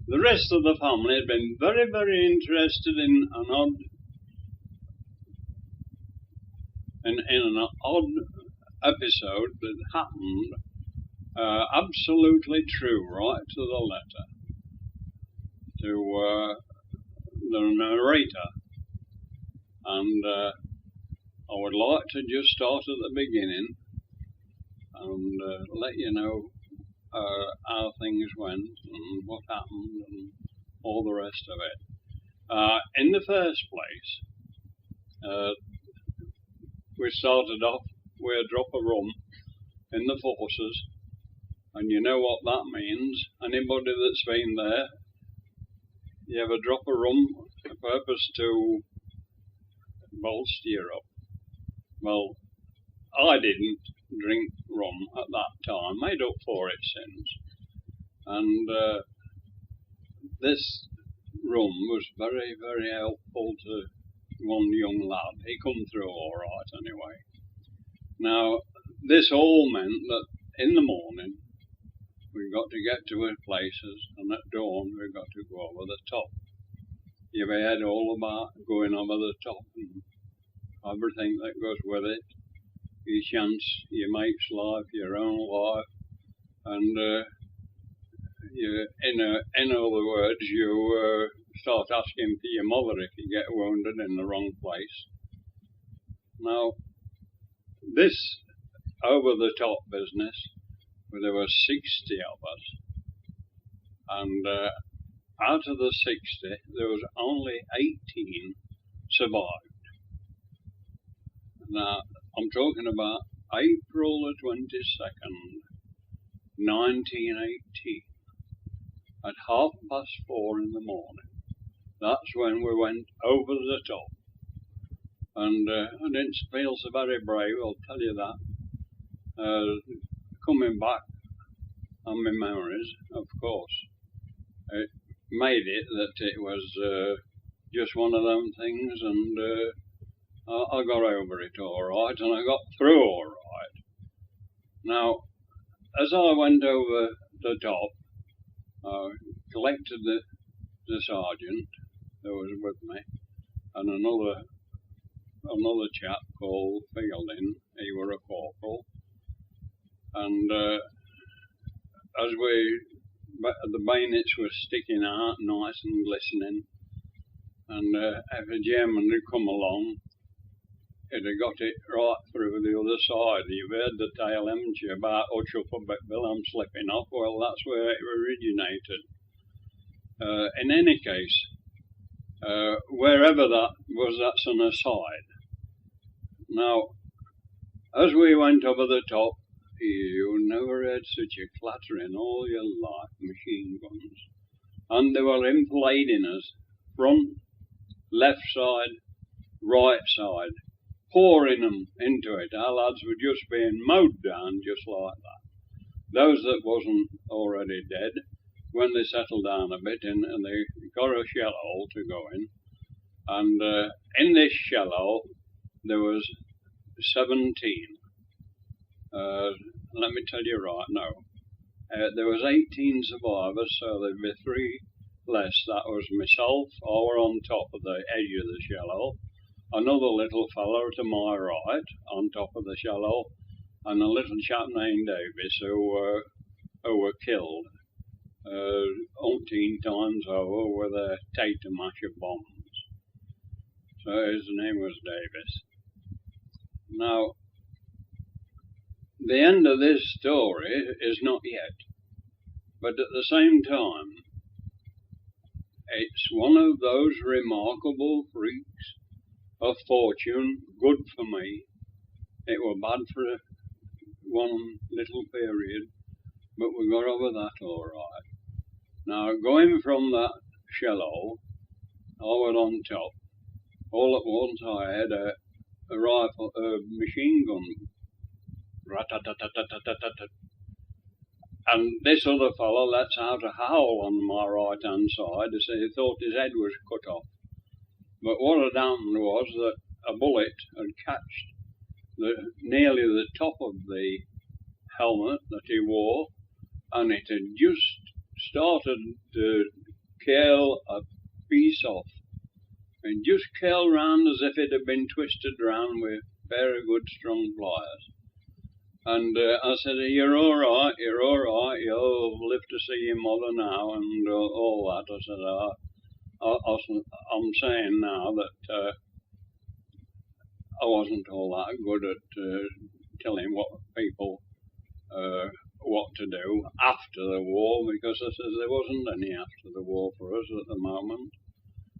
The rest of the family had been very, very interested in an odd episode that happened, absolutely true, right to the letter, to the narrator. And I would like to just start at the beginning and let you know how things went and what happened and all the rest of it. In the first place, we started off with a drop of rum in the forces, and you know what that means. Anybody that's been there, you have a drop of rum for purpose to bolster you up. Well, I didn't drink rum at that time, made up for it since, and this rum was very, very helpful to one young lad. He come through all right anyway. Now, this all meant that in the morning we got to get to our places, and at dawn we got to go over the top. You heard all about going over the top and everything that goes with it. Your chance, your mate's life, your own life, and in other words, you start asking for your mother if you get wounded in the wrong place. Now, this over-the-top business, well, there were 60 of us, and out of the 60, there was only 18 survived. Now, I'm talking about April the 22nd, 1918, at 4:30 in the morning. That's when we went over the top. And I didn't feel so very brave, I'll tell you that. Coming back on my memories, of course, it made it that it was just one of them things, and I got over it all right, and I got through all right. Now, as I went over the top, I collected the sergeant that was with me, and another chap called Fielding. He were a corporal, and as the bayonets were sticking out nice and glistening, and if a German had come along, it had got it right through the other side. You've heard the tale, haven't you, about Hutch up a bit, Bill, I'm slipping off. Well, that's where it originated. In any case, wherever that was, that's an aside. Now, as we went over the top, you never heard such a clatter in all your life, machine guns. And they were inflating us, front, left side, right side, pouring them into it. Our lads were just being mowed down just like that. Those that wasn't already dead, when they settled down a bit and they got a shell hole to go in, and in this shell hole there was 17. Let me tell you right now, there was 18 survivors, so there'd be 3 less. That was myself, I were on top of the edge of the shell hole, another little fellow to my right on top of the shell hole, and a little chap named Davis who were killed umpteen times over with a Tater-Masher bombs. So his name was Davis. Now, the end of this story is not yet, but at the same time, it's one of those remarkable freaks of fortune, good for me. It were bad for one little period, but we got over that all right. Now, going from that shell hole, I was on top. All at once I had a rifle, a machine gun, rat-tat-tat-tat-tat-tat-tat. And this other fellow lets out a howl on my right-hand side to say he thought his head was cut off. But what had happened was that a bullet had catched nearly the top of the helmet that he wore, and it had just started to kill a piece off. And just curled round as if it had been twisted round with very good strong pliers. And I said, you're all right, you'll live to see your mother now, and all that. I said, I'm saying now that I wasn't all that good at telling what people what to do after the war, because I said there wasn't any after the war for us at the moment.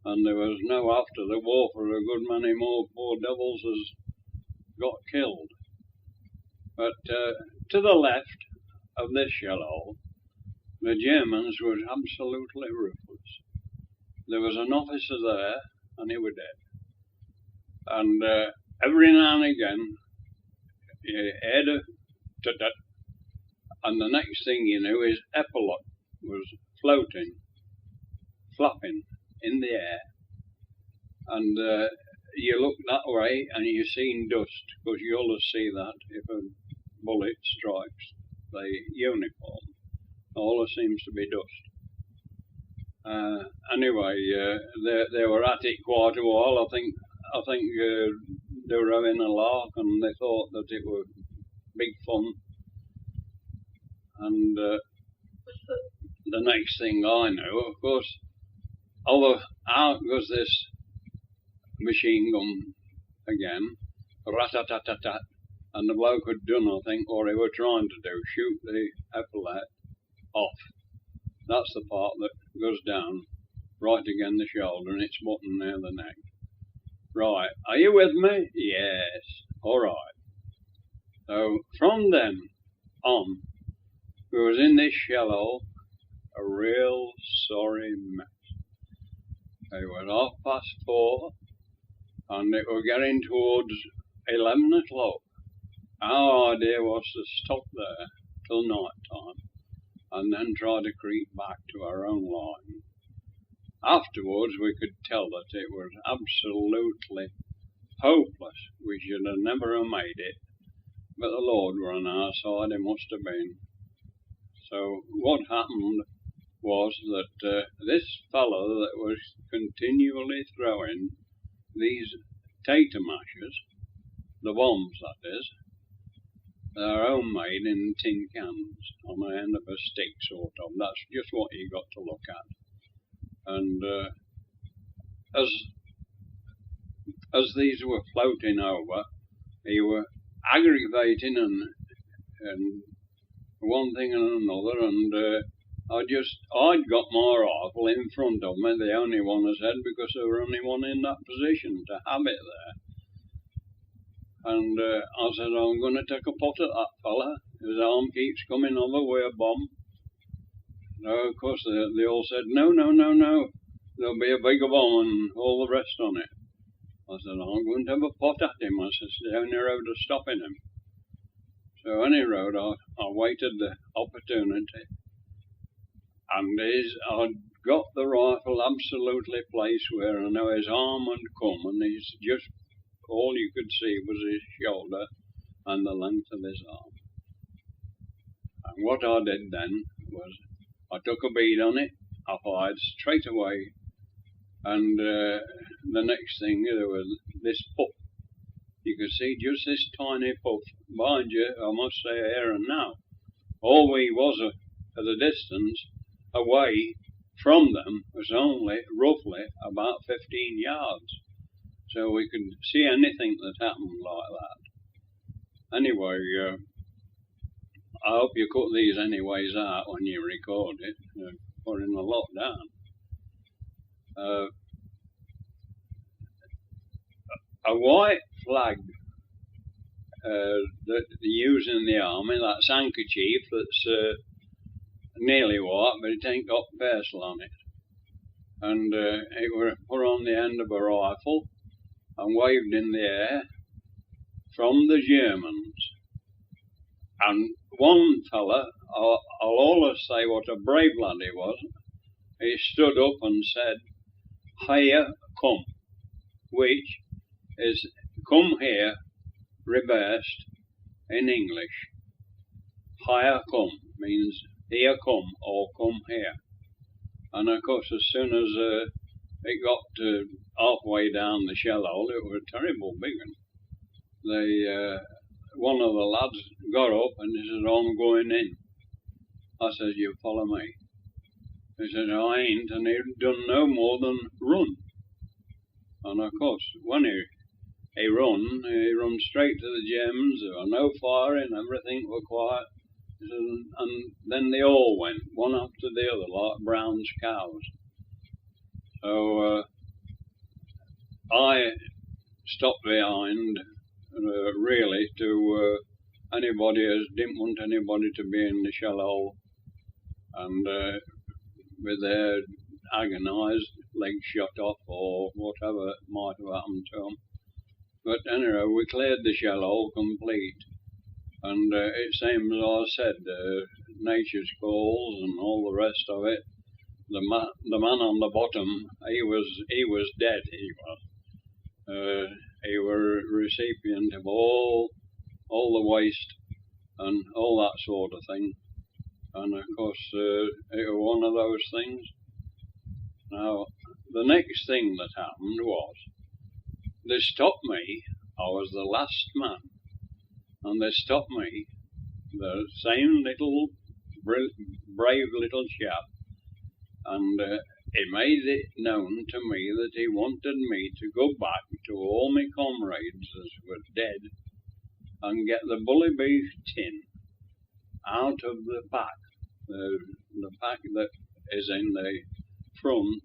And there was no after the war for a good many more poor devils as got killed. But to the left of this shell hole, the Germans were absolutely ruthless. There was an officer there, and he was dead. And every now and again, you heard a tut-tut, and the next thing you knew, his epaulette was floating, flapping in the air. And you look that way and you seen dust, because you always see that if a bullet strikes the uniform. Always seems to be dust. Anyway, they were at it quite a while. I think they were having a lark, and they thought that it was big fun. And the next thing I knew, of course, out goes this machine gun again, rat-a-tat-tat-tat, and the bloke had done, I think, what he were trying to do, shoot the epaulette off. That's the part that goes down right again the shoulder, and it's button near the neck. Right, are you with me? Yes, all right. So from then on, we was in this shell hole, a real sorry mess. It was 4:30, and it was getting towards 11 o'clock. Our idea was to stop there till night time, and then try to creep back to our own line. Afterwards, we could tell that it was absolutely hopeless. We should have never have made it, but the Lord were on our side, he must have been. So what happened was that this fellow that was continually throwing these tater mashers, the bombs that is, they're homemade in tin cans on the end of a stick sort of. That's just what you got to look at. And as these were floating over, they were aggravating and one thing and another, and I'd got my rifle in front of me, the only one I said, because there were only one in that position to have it there. And I said, I'm going to take a pot at that fella. His arm keeps coming over with a bomb. No, of course, they all said, no, there'll be a bigger bomb and all the rest on it. I said, I'm going to have a pot at him. I said, it's the only road of stopping him. So any road, I waited the opportunity. And I'd got the rifle absolutely placed where I know his arm had come, and he's just, all you could see was his shoulder and the length of his arm. And what I did then was, I took a bead on it, I fired straight away, and the next thing, there was this puff. You could see just this tiny puff. Mind you, I must say here and now, all we was at a distance away from them was only roughly about 15 yards. So we could see anything that happened like that. Anyway, I hope you cut these anyways out when you record it, putting a lot down. A white flag that they use in the army, that's handkerchief that's nearly white, but it ain't got pencil on it. And it was put on the end of a rifle and waved in the air from the Germans. And one fella, I'll always say what a brave lad he was, he stood up and said, "Here come," which is "come here" reversed in English. "Here come" means "here come" or "come here." And of course, as soon as it got halfway down the shell hole, it was a terrible big one. One of the lads got up and he said, "I'm going in." I said, "You follow me." He said, "I ain't," and he'd done no more than run. And of course, when he run straight to the Germans. There was no firing, everything was quiet. And then they all went, one after the other, like Brown's cows. So I stopped behind, really, to anybody who didn't want anybody to be in the shell hole, and with their agonised legs shot off or whatever might have happened to them. But anyway, we cleared the shell hole complete. And it seems, as I said, nature's calls and all the rest of it. The man on the bottom, he was dead. He were recipient of all the waste and all that sort of thing. And of course, it was one of those things. Now, the next thing that happened was they stopped me. I was the last man. And they stopped me, the same little brave little chap, and he made it known to me that he wanted me to go back to all my comrades as were dead and get the bully beef tin out of the pack, the pack that is in the front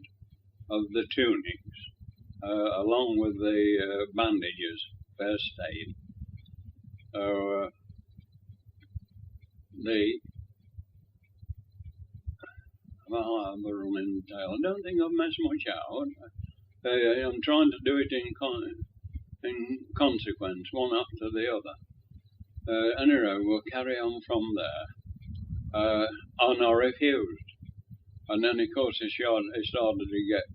of the tunics, along with the bandages, first aid. So I'm a running tail. I don't think I've messed much out. I'm trying to do it in consequence, one after the other. Anyway, we'll carry on from there. And I refused. And then, of course, he started to get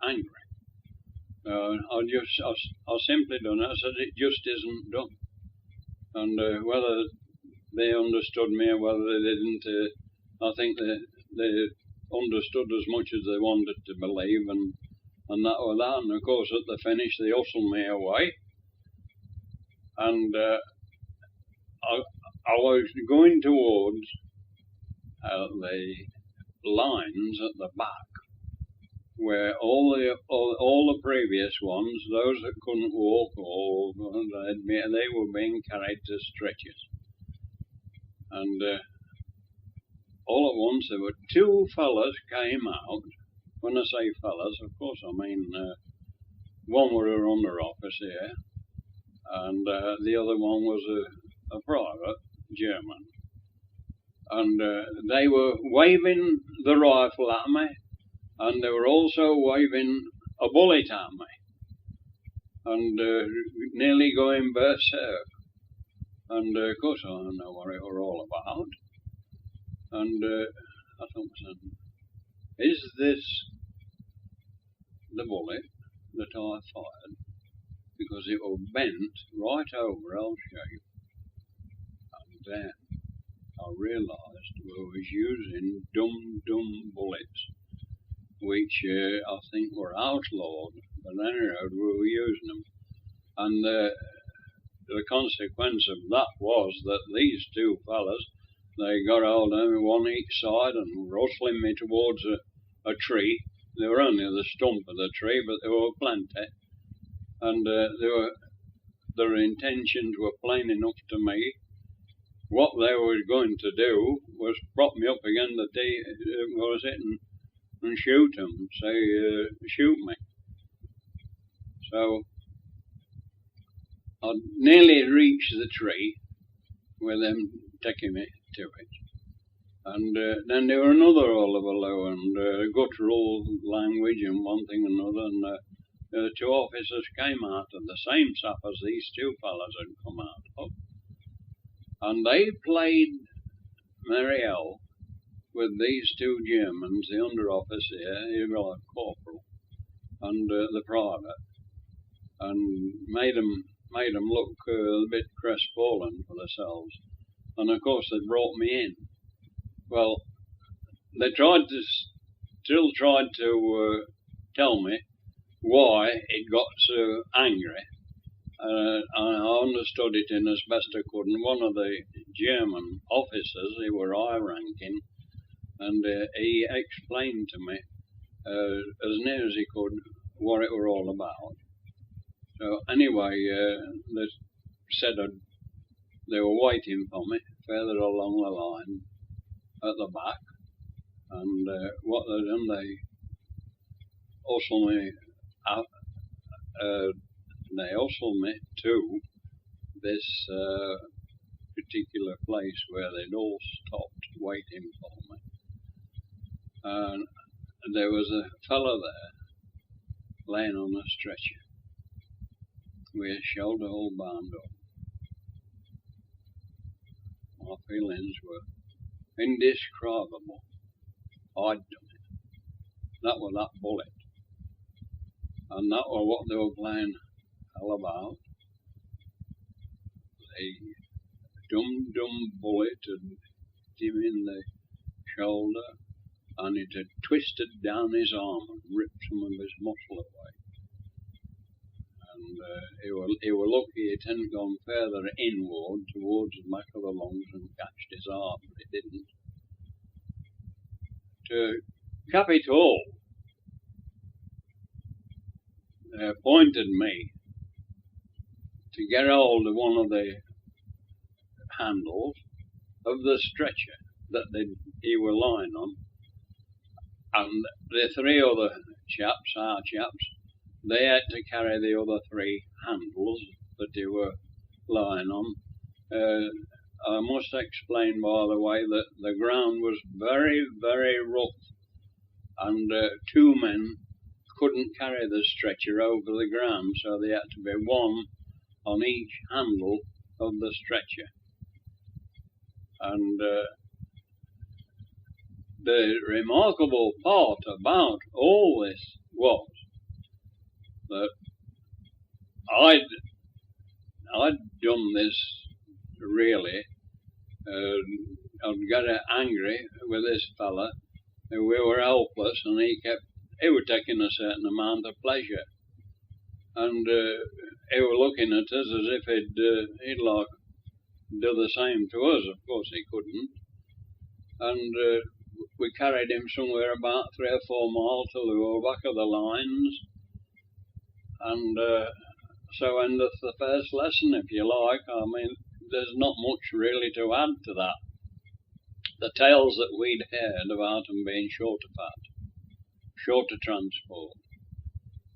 angry. I simply done it. I said, it just isn't done. And whether they understood me or whether they didn't, I think they understood as much as they wanted to believe, and that was that. And of course, at the finish, they hustled me away. And I was going towards the lines at the back, where all the previous ones, those that couldn't walk or they were being carried to stretchers. And all at once there were two fellas came out. When I say fellas, of course I mean one was an under officer and the other one was a private German. And they were waving the rifle at me, and they were also waving a bullet at me, and nearly going berserk. And of course I don't know what it were all about. And I thought to myself, is this the bullet that I fired? Because it was bent right over L-shape. And then I realised we was using dum-dum bullets, which I think were outlawed, but anyway, we were using them. And the consequence of that was that these two fellas, they got hold of me one each side and rustling me towards a tree. They were only the stump of the tree, but there were plenty. And their intentions were plain enough to me. What they were going to do was prop me up against the and shoot them, say, shoot me. So I nearly reached the tree with them taking me to it. And then there were another hullabaloo and guttural language and one thing and another. And the two officers came out of the same sap as these two fellas had come out of. And they played Merry Hell with these two Germans, the under officer, he was like corporal, and the private, and made them look a bit crestfallen for themselves. And of course they brought me in. Well, they tried to still tried to tell me why it got so angry. I understood it in as best I could, and one of the German officers, he were high-ranking, and he explained to me as near as he could what it were all about. So anyway, they said they were waiting for me further along the line at the back, and what they done, they hustled me out. They hustled me to this particular place where they'd all stopped waiting for me. And there was a fellow there laying on a stretcher with his shoulder all bound up. My feelings were indescribable. I'd done it. That was that bullet. And that was what they were playing hell about. The dum bullet had hit him in the shoulder, and it had twisted down his arm and ripped some of his muscle away. And he were lucky it hadn't gone further inward towards the back of the lungs and catched his arm, but it didn't. To cap it all, they appointed me to get hold of one of the handles of the stretcher that he were lying on, and the three other chaps, our chaps, they had to carry the other three handles that they were lying on. I must explain, by the way, that the ground was very, very rough, and two men couldn't carry the stretcher over the ground, so they had to be one on each handle of the stretcher. And the remarkable part about all this was that I'd done this really. I'd got angry with this fella. We were helpless, and he was taking a certain amount of pleasure, and he was looking at us as if he'd like do the same to us. Of course he couldn't, and we carried him somewhere about 3 or 4 miles till we were back of the lines, and so endeth the first lesson, if you like. I mean, there's not much really to add to that. The tales that we'd heard about them being short of fat, short of transport,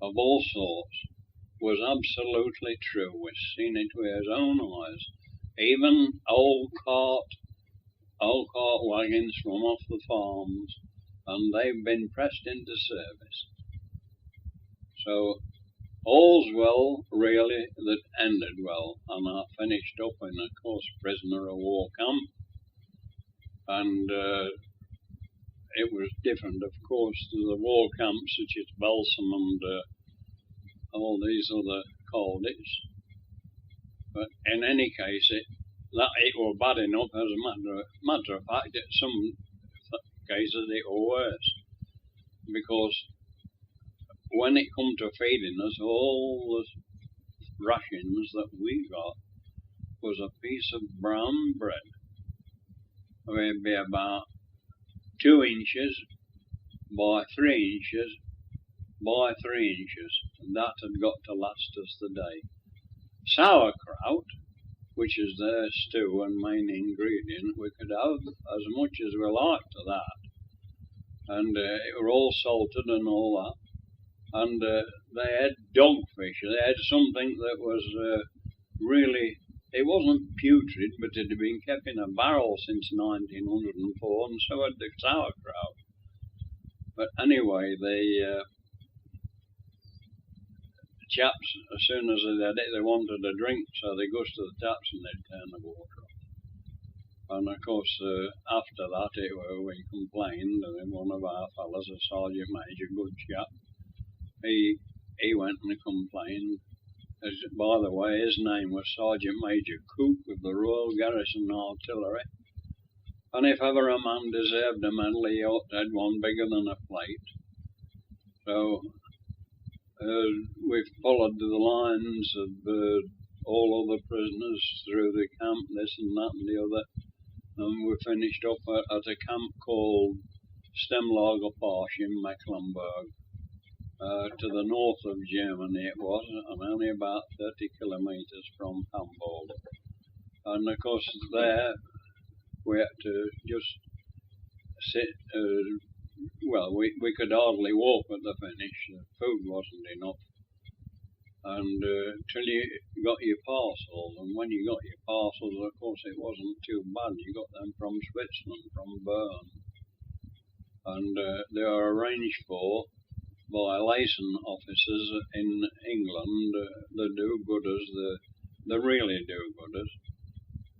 of all sorts, was absolutely true. We've seen it with our own eyes. Even old cart wagons from off the farms, and they've been pressed into service. So all's well, really, that ended well, and I finished up in, of course, prisoner of war camp, and it was different, of course, to the war camps such as Balsam and all these other coldies. But in any case, it was bad enough. As a matter of fact, in some cases it was worse, because when it come to feeding us, all the rations that we got was a piece of brown bread. It would be about 2 inches by 3 inches by 3 inches, and that had got to last us the day. Sauerkraut, which is their stew and main ingredient, we could have as much as we liked of that, and it were all salted and all that. And they had dogfish. They had something that was really, it wasn't putrid, but it had been kept in a barrel since 1904, and so had the sauerkraut. But anyway, the chaps, as soon as they had it, they wanted a drink, so they goes to the taps and they'd turn the water off. And of course, after that, we complained, and one of our fellows, a sergeant major, good chap, he went and complained. By the way, his name was Sergeant Major Cook of the Royal Garrison Artillery, And if ever a man deserved a medal, he ought to have one bigger than a plate. So we've followed the lines of all other prisoners through the camp, this and that and the other. And we finished up at a camp called Stemlager Marsh in Mecklenburg, to the north of Germany it was, and only about 30 kilometres from Hamburg. And of course there we had to just sit, well, we could hardly walk at the finish, the food wasn't enough. And till you got your parcels, and when you got your parcels, of course it wasn't too bad, you got them from Switzerland, from Bern. And they were arranged for by liaison officers in England, the do-gooders, the really do-gooders.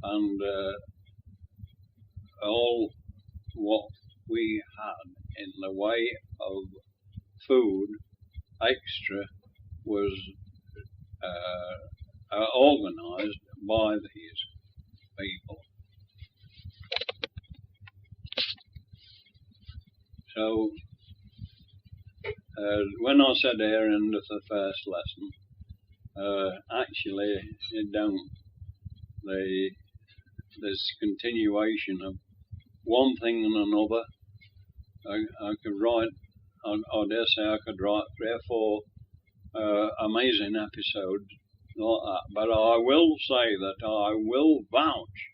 And all what we had in the way of food extra was organised by these people. So when I said here in the first lesson, actually it don't. There's continuation of one thing and another. I could write, I dare say I could write 3 or 4 amazing episodes like that, but I will say that I will vouch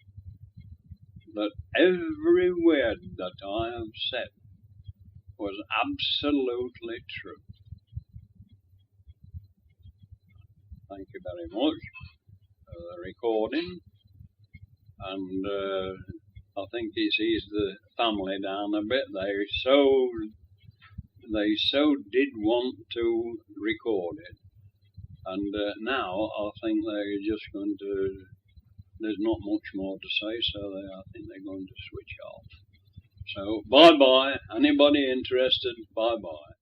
that every word that I have said was absolutely true. Thank you very much for the recording, and I think it's eased the family down a bit. They so did want to record it, and now I think they're just going to, there's not much more to say, so I think they're going to switch off. So bye bye, anybody interested, bye bye.